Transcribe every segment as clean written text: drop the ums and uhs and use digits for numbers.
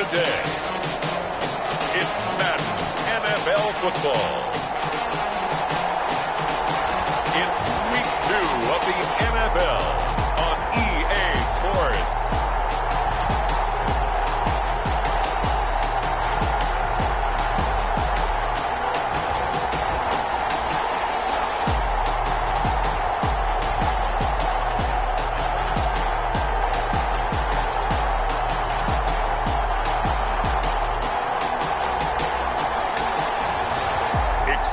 the day. It's Madden NFL football. It's week 2 of the NFL on EA Sports.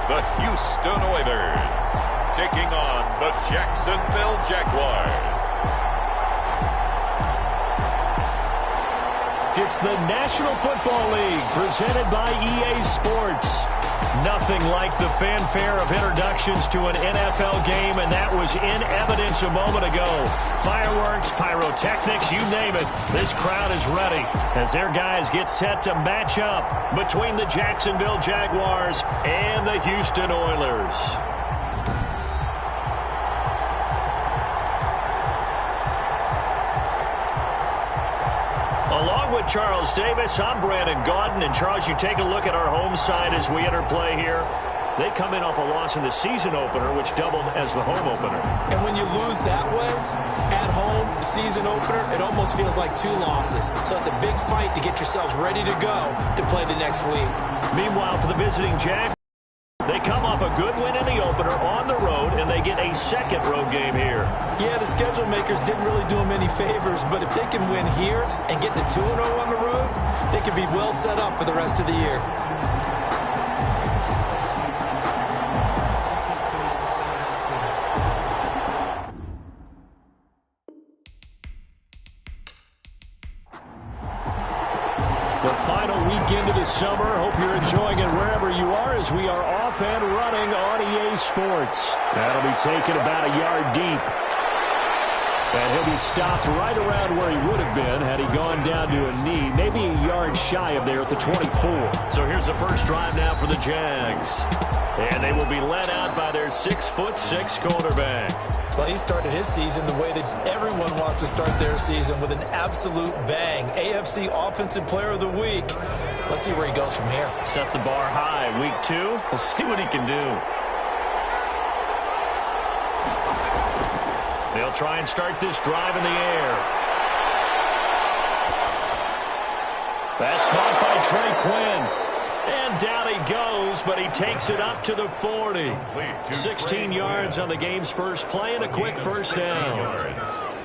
The Houston Oilers taking on the Jacksonville Jaguars. It's the National Football League presented by EA Sports. Nothing like the fanfare of introductions to an NFL game, and that was in evidence a moment ago. Fireworks, pyrotechnics, you name it. This crowd is ready as their guys get set to match up between the Jacksonville Jaguars and the Houston Oilers. Along with Charles Davis, I'm Brandon Gaudin. And Charles, you take a look at our home side as we enter play here. They come in off a loss in the season opener, which doubled as the home opener. And when you lose that way, at home, season opener, it almost feels like 2 losses. So it's a big fight to get yourselves ready to go to play the next week. Meanwhile, for the visiting Jaguars, they come off a good win in the opener on the road, and they get a second road game here. Yeah, the schedule makers didn't really do them any favors, but if they can win here and get to 2-0 on the road, they could be well set up for the rest of the year. The final weekend of the summer. Hope you're enjoying it wherever you are as we are off and running on EA Sports. That'll be taken about a yard deep. And he'll be stopped right around where he would have been had he gone down to a knee, maybe a yard shy of there at the 24. So here's the first drive now for the Jags. And they will be led out by their 6'6" quarterback. Well, he started his season the way that everyone wants to start their season, with an absolute bang. AFC Offensive Player of the Week. Let's see where he goes from here. Set the bar high. Week 2, we'll see what he can do. They'll try and start this drive in the air. That's caught by Trey Quinn. And down he goes, but he takes it up to the 40. 16 yards on the game's first play and a quick first down.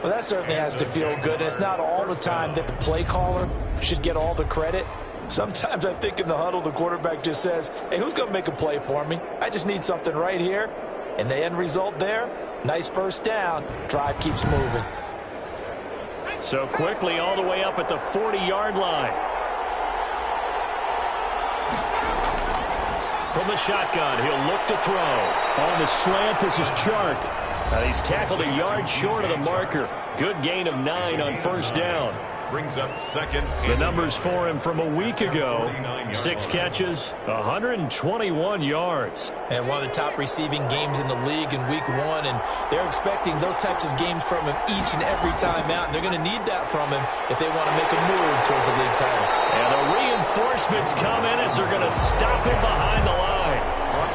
Well, that certainly has to feel good. It's not all the time that the play caller should get all the credit. Sometimes I think in the huddle, the quarterback just says, hey, who's going to make a play for me? I just need something right here. And the end result there, nice first down. Drive keeps moving. So quickly all the way up at the 40-yard line. From the shotgun, he'll look to throw. On the slant, this is Chark. He's tackled a yard short of the marker. Good gain of 9 on first down. Brings up second. The numbers for him from a week ago. 6 catches, 121 yards. And one of the top receiving games in the league in week 1. And they're expecting those types of games from him each and every time out. And they're going to need that from him if they want to make a move towards a league title. And the reinforcements come in as they're going to stop him behind the line.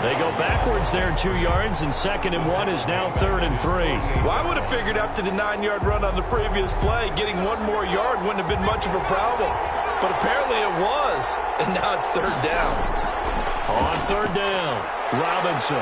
They go backwards there 2 yards, and 2nd and 1 is now 3rd and 3. Well, I would have figured after the 9-yard run on the previous play, getting 1 more yard wouldn't have been much of a problem. But apparently it was, and now it's 3rd down. On 3rd down, Robinson.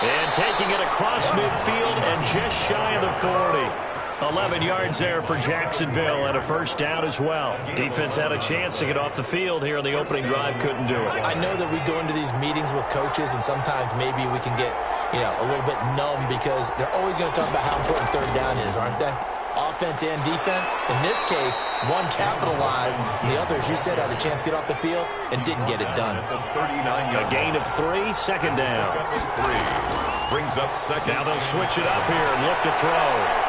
And taking it across midfield and just shy of the 40. 11 yards there for Jacksonville and a first down as well. Defense had a chance to get off the field here in the opening drive, couldn't do it. I know that we go into these meetings with coaches, and sometimes maybe we can get, a little bit numb because they're always going to talk about how important 3rd down is, aren't they? Offense and defense. In this case, one capitalized. The other, as you said, had a chance to get off the field and didn't get it done. A gain of 3, 2nd down. Brings up second. Now they'll switch it up here and look to throw.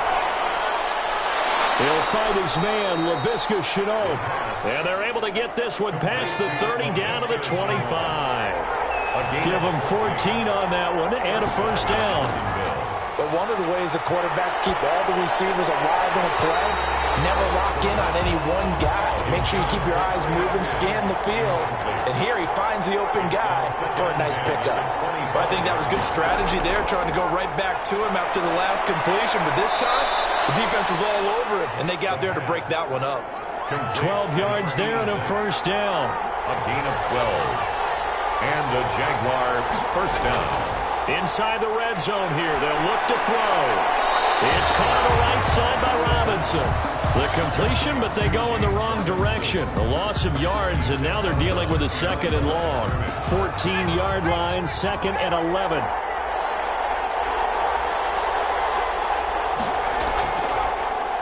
He'll find his man, Laviska Shenault. And they're able to get this one past the 30 down to the 25. Give them 14 on that one and a first down. But one of the ways the quarterbacks keep all the receivers alive in a play, never lock in on any one guy. Make sure you keep your eyes moving, scan the field. And here he finds the open guy for a nice pickup. Well, I think that was good strategy there, trying to go right back to him after the last completion. But this time, the defense was all over him, and they got there to break that one up. 12 yards there and a first down. A gain of 12. And the Jaguar first down. Inside the red zone here. They'll look to throw. It's caught on the right side by Robinson. The completion, but they go in the wrong direction. A loss of yards, and now they're dealing with a second and long. 14-yard line, second and 11.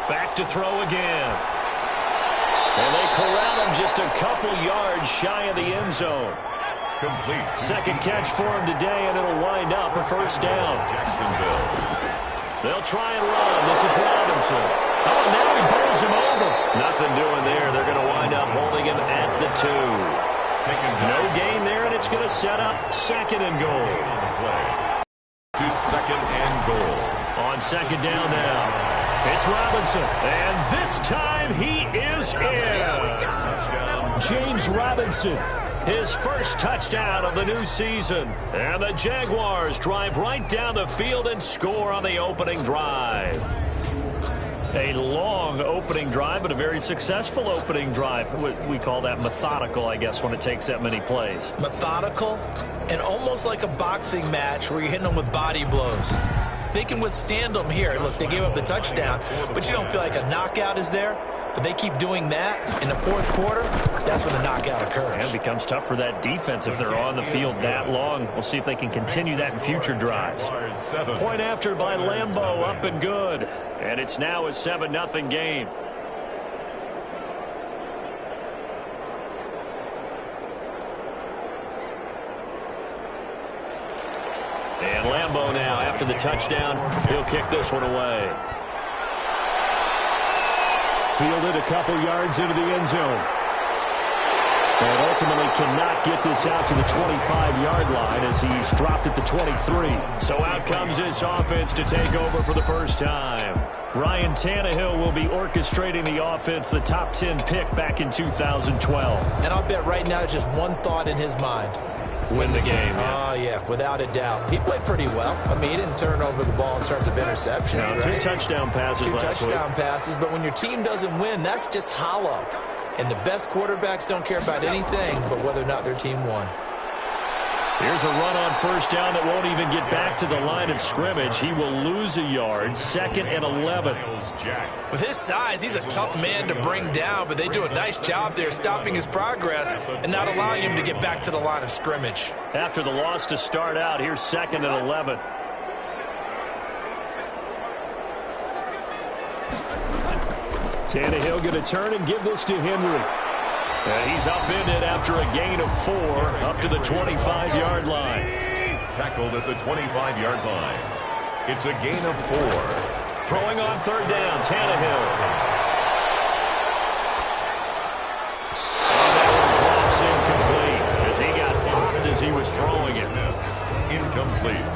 Back to throw again. And they corral him just a couple yards shy of the end zone. Complete. Second catch for him today, and it'll wind up a first down. Jacksonville. They'll try and run. This is Robinson. Oh, now he bowls him over. Nothing doing there. They're going to wind up holding him at the 2. No gain there, and it's going to set up second and goal. To second and goal. On second down now. It's Robinson. And this time he is in. James Robinson. His first touchdown of the new season. And the Jaguars drive right down the field and score on the opening drive. A long opening drive, but a very successful opening drive. We call that methodical, I guess, when it takes that many plays. Methodical and almost like a boxing match where you're hitting them with body blows. They can withstand them here. Look, they gave up the touchdown, but you don't feel like a knockout is there. But they keep doing that in the fourth quarter. That's when the knockout occurs. And it becomes tough for that defense if they're on the field that long. We'll see if they can continue that in future drives. Point after by Lambeau, up and good. And it's now a 7-0 game. And Lambeau now, after the touchdown, he'll kick this one away. Fielded a couple yards into the end zone. And ultimately cannot get this out to the 25-yard line as he's dropped at the 23. So out comes this offense to take over for the first time. Ryan Tannehill will be orchestrating the offense, the top 10 pick back in 2012. And I'll bet right now just one thought in his mind. Win the game. Oh, yeah, without a doubt. He played pretty well. I mean, he didn't turn over the ball in terms of interceptions, right? 2 touchdown passes last week. 2 touchdown passes, but when your team doesn't win, that's just hollow. And the best quarterbacks don't care about anything but whether or not their team won. Here's a run on first down that won't even get back to the line of scrimmage. He will lose a yard, second and 11. With his size, he's a tough man to bring down, but they do a nice job there stopping his progress and not allowing him to get back to the line of scrimmage. After the loss to start out, here's second and 11. Tannehill going to turn and give this to Henry. And he's upended after a gain of 4 up to the 25-yard line. Tackled at the 25-yard line. It's a gain of 4. Throwing on third down, Tannehill. And that one drops incomplete as he got popped as he was throwing it. Incomplete.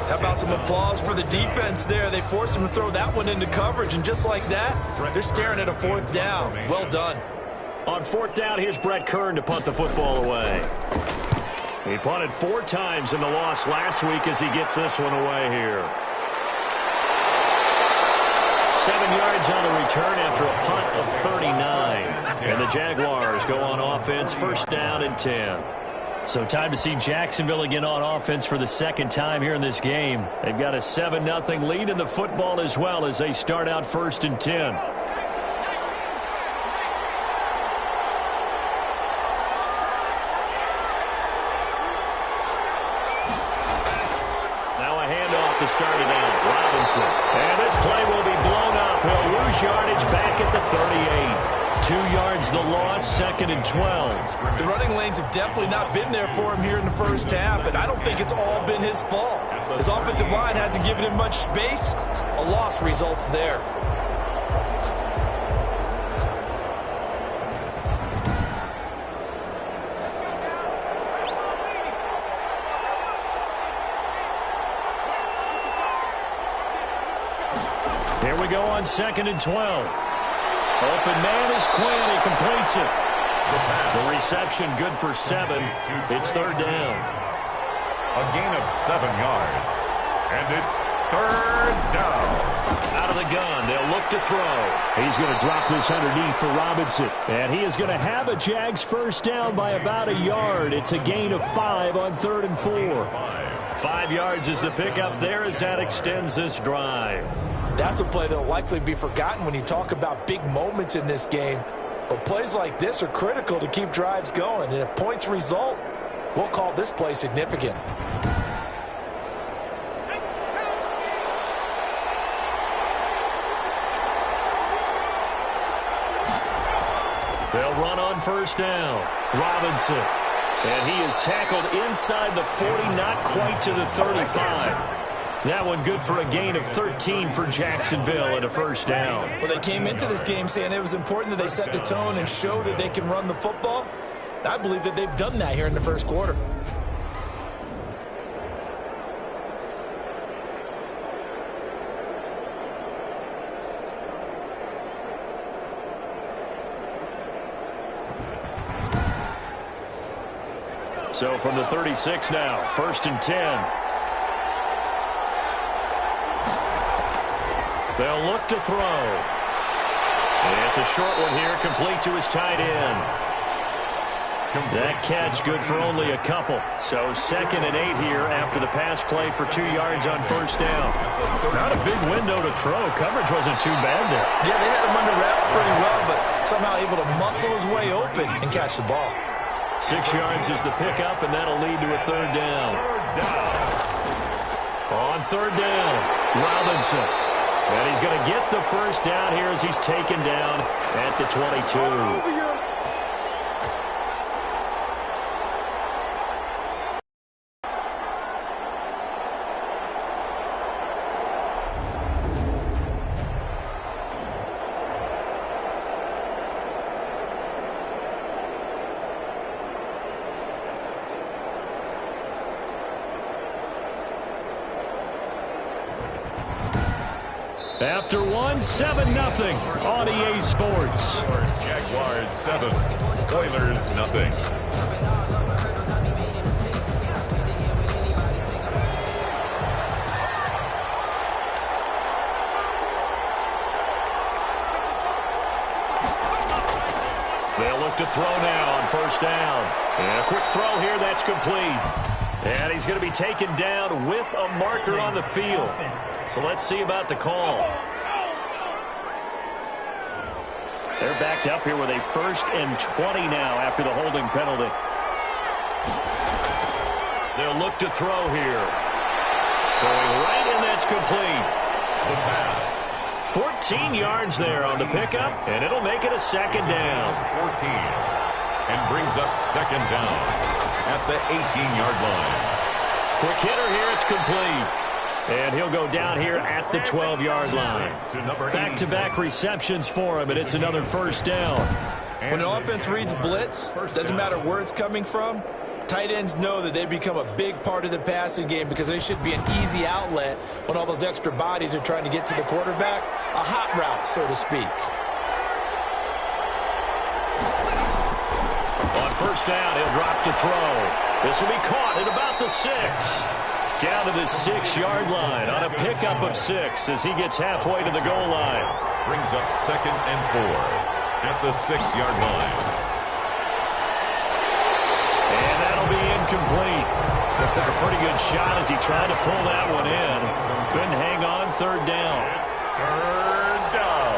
How about some applause for the defense there? They forced him to throw that one into coverage, and just like that, they're staring at a fourth down. Well done. On fourth down, here's Brett Kern to punt the football away. He punted 4 times in the loss last week as he gets this one away here. 7 yards on the return after a punt of 39. And the Jaguars go on offense, first down and 10. So time to see Jacksonville again on offense for the second time here in this game. They've got a 7-0 lead in the football as well as they start out first and 10. To start it out, Robinson. And this play will be blown up. He'll lose yardage back at the 38. 2 yards the loss, second and 12. The running lanes have definitely not been there for him here in the first half, and I don't think it's all been his fault. His offensive line hasn't given him much space. A loss results there. Here we go on second and 12. Open man is Quinn. He completes it. The reception good for 7. It's third down. A gain of 7 yards. And it's third down. Out of the gun, they'll look to throw. He's going to drop this underneath for Robinson. And he is going to have a Jags first down by about a yard. It's a gain of 5 on 3rd and 4. 5 yards is the pickup there as that extends this drive. That's a play that will likely be forgotten when you talk about big moments in this game. But plays like this are critical to keep drives going. And if points result, we'll call this play significant. They'll run on first down. Robinson. And he is tackled inside the 40, not quite to the 35. That one good for a gain of 13 for Jacksonville and a first down. Well, they came into this game saying it was important that they set the tone and show that they can run the football. I believe that they've done that here in the first quarter. So from the 36 now, 1st and 10. They'll look to throw. It's a short one here, complete to his tight end. That catch good for only a couple. So 2nd and 8 here after the pass play for 2 yards on first down. Not a big window to throw. Coverage wasn't too bad there. Yeah, they had him under wraps pretty well, but somehow able to muscle his way open and catch the ball. 6 yards is the pickup, and that'll lead to a third down. On third down, Robinson. And he's going to get the first down here as he's taken down at the 22. After 7-0 on EA Sports. Jaguars 7, Oilers nothing. They'll look to throw now on first down. And a quick throw here, that's complete. And he's going to be taken down with a marker on the field. So let's see about the call. They're backed up here with a 1st and 20 now after the holding penalty. They'll look to throw here. Throwing right, and that's complete. The pass. 14 yards there on the pickup, and it'll make it a 2nd down. 14. And brings up 2nd down at the 18-yard line. Quick hitter here, it's complete. And he'll go down here at the 12-yard line. Back-to-back receptions for him, and it's another first down. When an offense reads blitz, doesn't matter where it's coming from, tight ends know that they become a big part of the passing game because they should be an easy outlet when all those extra bodies are trying to get to the quarterback. A hot route, so to speak. On first down, he'll drop to throw. This will be caught at about the 6. Down to the 6-yard line on a pickup of 6 as he gets halfway to the goal line. Brings up 2nd and 4 at the 6-yard line. And that'll be incomplete. That took a pretty good shot as he tried to pull that one in. Couldn't hang on, third down. Third down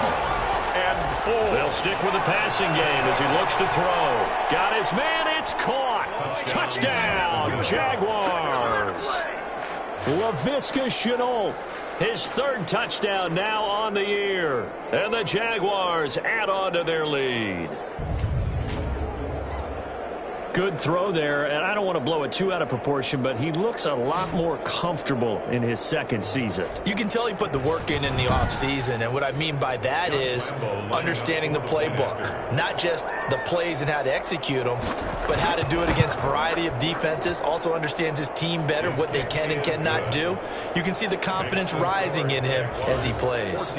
and 4. They'll stick with the passing game as he looks to throw. Got his man, it's caught. Touchdown, Jaguars. Laviska Shenault, his 3rd touchdown now on the year. And the Jaguars add on to their lead. Good throw there, and I don't want to blow it too out of proportion, but he looks a lot more comfortable in his second season. You can tell he put the work in the offseason, and what I mean by that is understanding the playbook. Not just the plays and how to execute them, but how to do it against a variety of defenses. Also understands his team better, what they can and cannot do. You can see the confidence rising in him as he plays.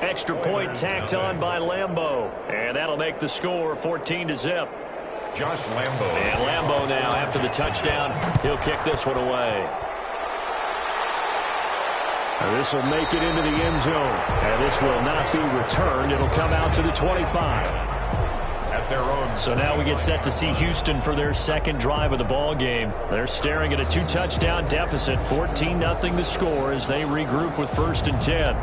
Extra point tacked on by Lambo, and that'll make the score 14-0. Josh Lambo. And Lambo now, after the touchdown, he'll kick this one away. This will make it into the end zone. And this will not be returned. It'll come out to the 25. At their own. So now we get set to see Houston for their second drive of the ball game. They're staring at a 2-touchdown deficit. 14-0 the score as they regroup with 1st and 10.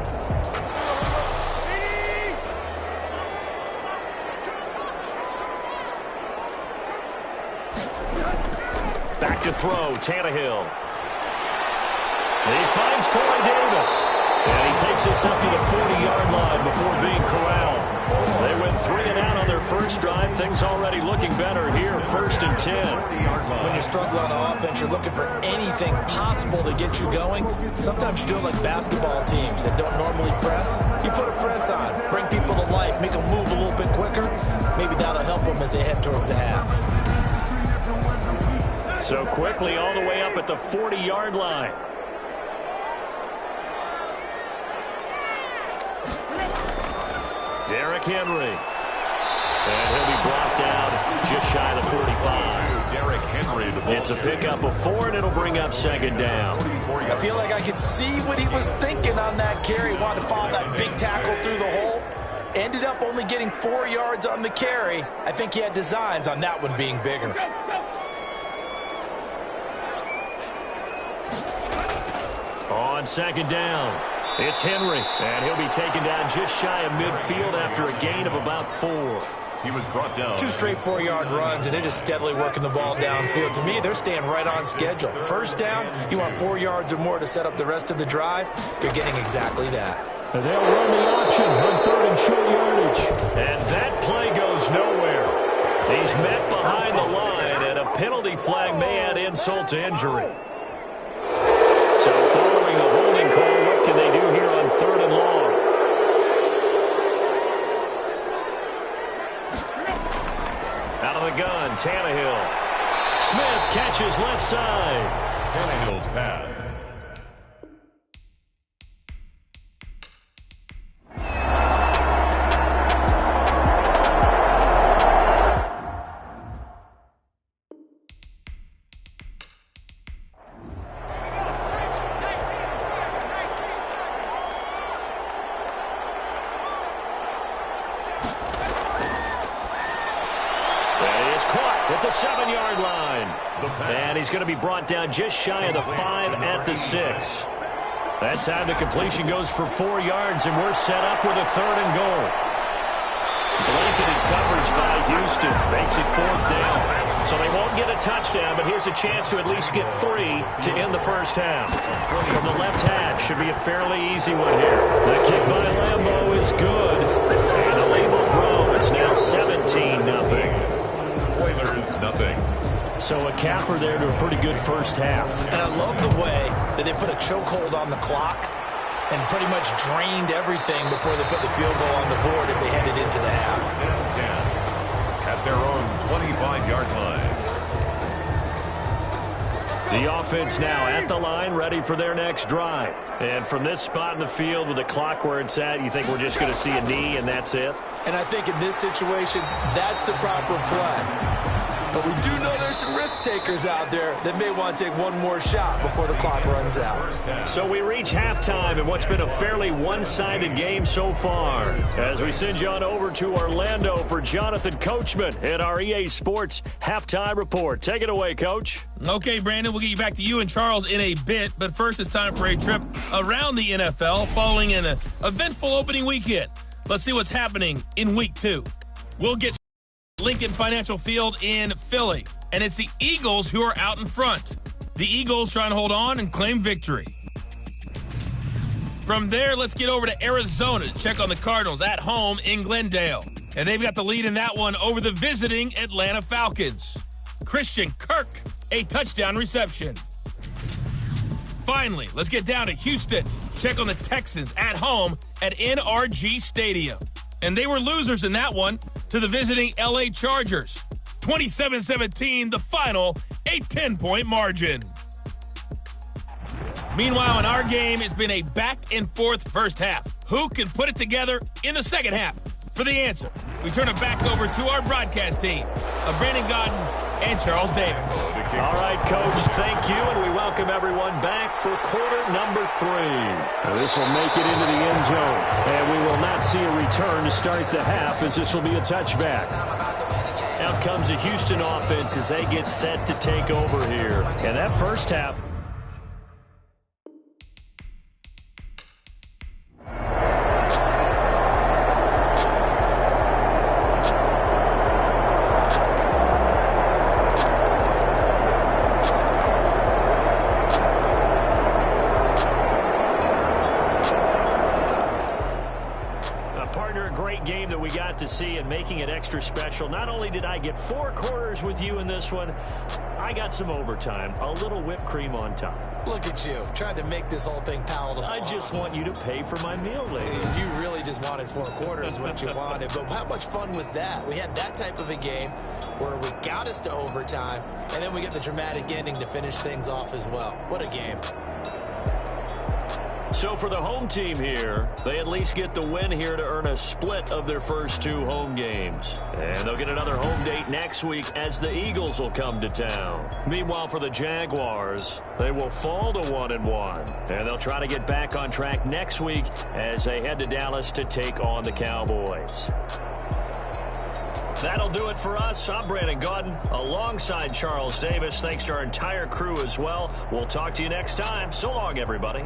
Back to throw, Tannehill. He finds Corey Davis. And he takes this up to the 40-yard line before being corralled. They went 3 and out on their first drive. Things already looking better here, 1st and 10. When you struggle on offense, you're looking for anything possible to get you going. Sometimes you do it like basketball teams that don't normally press. You put a press on, bring people to life, make them move a little bit quicker. Maybe that'll help them as they head towards the half. So quickly all the way up at the 40-yard line. Derrick Henry. And he'll be brought down just shy of the 45. Derrick Henry. It's a pickup of 4, and it'll bring up 2nd down. I feel like I could see what he was thinking on that carry. Wanted to follow that big tackle through the hole. Ended up only getting 4 yards on the carry. I think he had designs on that one being bigger. On 2nd down, it's Henry, and he'll be taken down just shy of midfield after a gain of about 4. He was brought down. 2 straight 4-yard runs, and they're just steadily working the ball downfield. To me, they're staying right on schedule. First down, you want 4 yards or more to set up the rest of the drive. They're getting exactly that. And they'll run the option on 3rd and short yardage. And that play goes nowhere. He's met behind the line, and a penalty flag may add insult to injury. So following the holding call, what can they do here on 3rd and long? Out of the gun, Tannehill. Smith catches left side. Tannehill's pass. At the 7-yard line. And he's going to be brought down just shy of the 5 at the 6. That time the completion goes for 4 yards, and we're set up with a 3rd and goal. Blanketed coverage by Houston makes it 4th down. So they won't get a touchdown, but here's a chance to at least get 3 to end the first half. From the left hash, should be a fairly easy one here. The kick by Lambo is good. And the lead will grow. It's now 17-0. Oilers, nothing. So a capper there to a pretty good first half. And I love the way that they put a chokehold on the clock and pretty much drained everything before they put the field goal on the board as they headed into the half. 10 at their own 25-yard line. The offense now at the line, ready for their next drive. And from this spot in the field with the clock where it's at, you think we're just going to see a knee and that's it? And I think in this situation, that's the proper play. But we do know there's some risk takers out there that may want to take one more shot before the clock runs out. So we reach halftime in what's been a fairly one-sided game so far. As we send you on over to Orlando for Jonathan Coachman at our EA Sports Halftime Report. Take it away, Coach. Okay, Brandon, we'll get you back to you and Charles in a bit. But first, it's time for a trip around the NFL following an eventful opening weekend. Let's see what's happening in Week 2. We'll get Lincoln Financial Field in Philly, and it's the Eagles who are out in front. The Eagles trying to hold on and claim victory. From there, let's get over to Arizona to check on the Cardinals at home in Glendale. And they've got the lead in that one over the visiting Atlanta Falcons. Christian Kirk a touchdown reception. Finally, let's get down to Houston. Check on the Texans at home at NRG Stadium. And they were losers in that one to the visiting LA Chargers. 27-17, the final, a 10-point margin. Meanwhile, in our game, it's been a back-and-forth first half. Who can put it together in the second half? For the answer, we turn it back over to our broadcast team of Brandon Gaudin and Charles Davis. All right, Coach, thank you, and we welcome everyone back for quarter number 3. This will make it into the end zone, and we will not see a return to start the half, as this will be a touchback. Out comes the Houston offense as they get set to take over here. And that first half, to see and making it extra special. Not only did I get 4 quarters with you in this one, I got some overtime, a little whipped cream on top. Look at you, trying to make this whole thing palatable. I just want you to pay for my meal later. You really just wanted 4 quarters, what you wanted. But how much fun was that? We had that type of a game where we got us to overtime, and then we get the dramatic ending to finish things off as well. What a game. So for the home team here, they at least get the win here to earn a split of their first 2 home games. And they'll get another home date next week as the Eagles will come to town. Meanwhile, for the Jaguars, they will fall to 1-1. And they'll try to get back on track next week as they head to Dallas to take on the Cowboys. That'll do it for us. I'm Brandon Gaudin alongside Charles Davis. Thanks to our entire crew as well. We'll talk to you next time. So long, everybody.